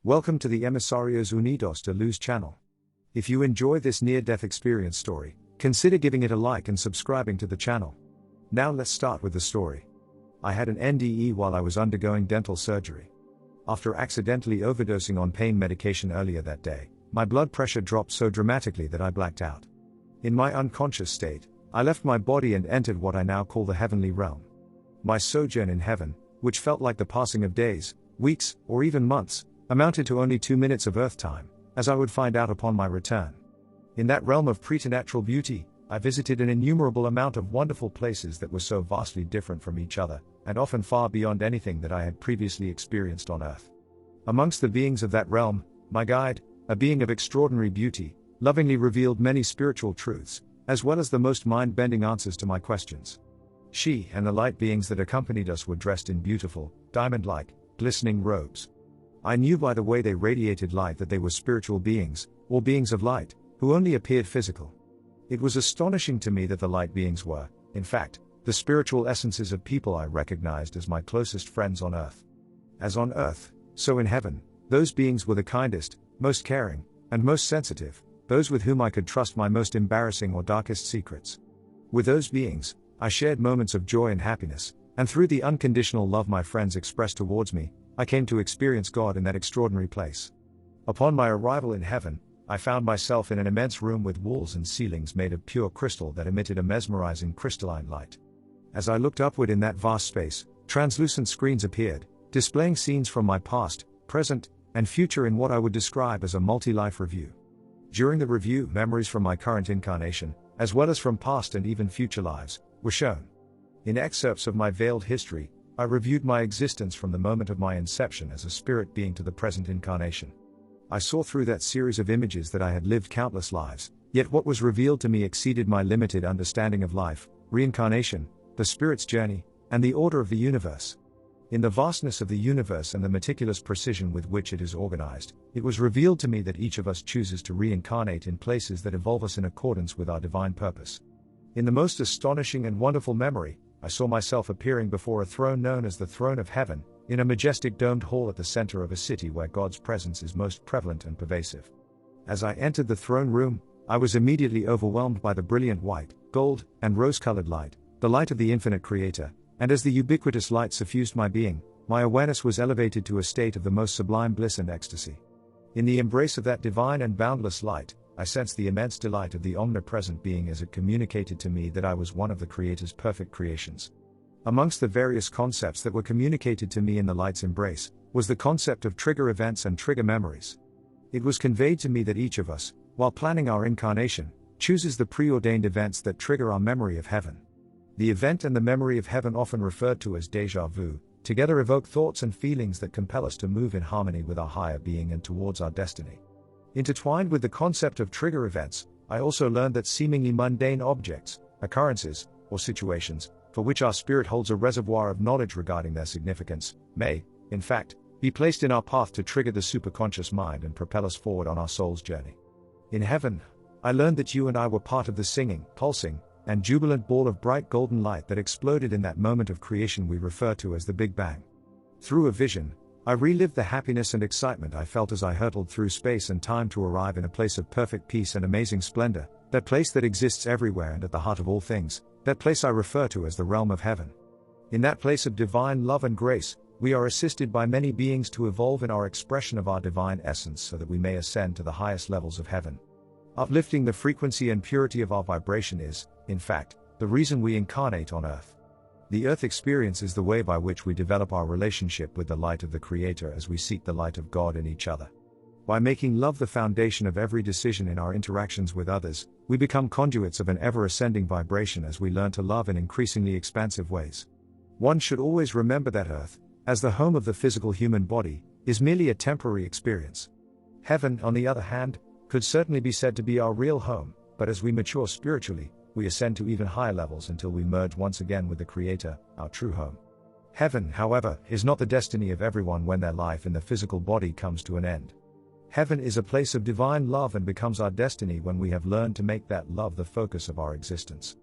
Welcome to the Emisarios Unidos de Luz channel. If you enjoy this near-death experience story, consider giving it a like and subscribing to the channel. Now let's start with the story. I had an NDE while I was undergoing dental surgery. After accidentally overdosing on pain medication earlier that day, my blood pressure dropped so dramatically that I blacked out. In my unconscious state, I left my body and entered what I now call the heavenly realm. My sojourn in heaven, which felt like the passing of days, weeks, or even months, amounted to only 2 minutes of earth time, as I would find out upon my return. In that realm of preternatural beauty, I visited an innumerable amount of wonderful places that were so vastly different from each other, and often far beyond anything that I had previously experienced on earth. Amongst the beings of that realm, my guide, a being of extraordinary beauty, lovingly revealed many spiritual truths, as well as the most mind-bending answers to my questions. She and the light beings that accompanied us were dressed in beautiful, diamond-like, glistening robes. I knew by the way they radiated light that they were spiritual beings, or beings of light, who only appeared physical. It was astonishing to me that the light beings were, in fact, the spiritual essences of people I recognized as my closest friends on earth. As on earth, so in heaven, those beings were the kindest, most caring, and most sensitive, those with whom I could trust my most embarrassing or darkest secrets. With those beings, I shared moments of joy and happiness, and through the unconditional love my friends expressed towards me, I came to experience God in that extraordinary place. Upon my arrival in heaven, I found myself in an immense room with walls and ceilings made of pure crystal that emitted a mesmerizing crystalline light. As I looked upward in that vast space, translucent screens appeared, displaying scenes from my past, present, and future in what I would describe as a multi-life review. During the review, memories from my current incarnation, as well as from past and even future lives, were shown. In excerpts of my veiled history, I reviewed my existence from the moment of my inception as a spirit being to the present incarnation. I saw through that series of images that I had lived countless lives, yet what was revealed to me exceeded my limited understanding of life, reincarnation, the spirit's journey, and the order of the universe. In the vastness of the universe and the meticulous precision with which it is organized, it was revealed to me that each of us chooses to reincarnate in places that evolve us in accordance with our divine purpose. In the most astonishing and wonderful memory, I saw myself appearing before a throne known as the Throne of Heaven, in a majestic domed hall at the center of a city where God's presence is most prevalent and pervasive. As I entered the throne room, I was immediately overwhelmed by the brilliant white, gold, and rose-colored light, the light of the infinite Creator, and as the ubiquitous light suffused my being, my awareness was elevated to a state of the most sublime bliss and ecstasy. In the embrace of that divine and boundless light, I sensed the immense delight of the omnipresent being as it communicated to me that I was one of the Creator's perfect creations. Amongst the various concepts that were communicated to me in the light's embrace, was the concept of trigger events and trigger memories. It was conveyed to me that each of us, while planning our incarnation, chooses the preordained events that trigger our memory of heaven. The event and the memory of heaven, often referred to as déjà vu, together evoke thoughts and feelings that compel us to move in harmony with our higher being and towards our destiny. Intertwined with the concept of trigger events, I also learned that seemingly mundane objects, occurrences, or situations, for which our spirit holds a reservoir of knowledge regarding their significance, may, in fact, be placed in our path to trigger the superconscious mind and propel us forward on our soul's journey. In heaven, I learned that you and I were part of the singing, pulsing, and jubilant ball of bright golden light that exploded in that moment of creation we refer to as the Big Bang. Through a vision, I relived the happiness and excitement I felt as I hurtled through space and time to arrive in a place of perfect peace and amazing splendor, that place that exists everywhere and at the heart of all things, that place I refer to as the realm of heaven. In that place of divine love and grace, we are assisted by many beings to evolve in our expression of our divine essence so that we may ascend to the highest levels of heaven. Uplifting the frequency and purity of our vibration is, in fact, the reason we incarnate on earth. The earth experience is the way by which we develop our relationship with the light of the Creator as we seek the light of God in each other. By making love the foundation of every decision in our interactions with others, we become conduits of an ever-ascending vibration as we learn to love in increasingly expansive ways. One should always remember that earth, as the home of the physical human body, is merely a temporary experience. Heaven, on the other hand, could certainly be said to be our real home, but as we mature spiritually, we ascend to even higher levels until we merge once again with the Creator, our true home. Heaven, however, is not the destiny of everyone when their life in the physical body comes to an end. Heaven is a place of divine love and becomes our destiny when we have learned to make that love the focus of our existence.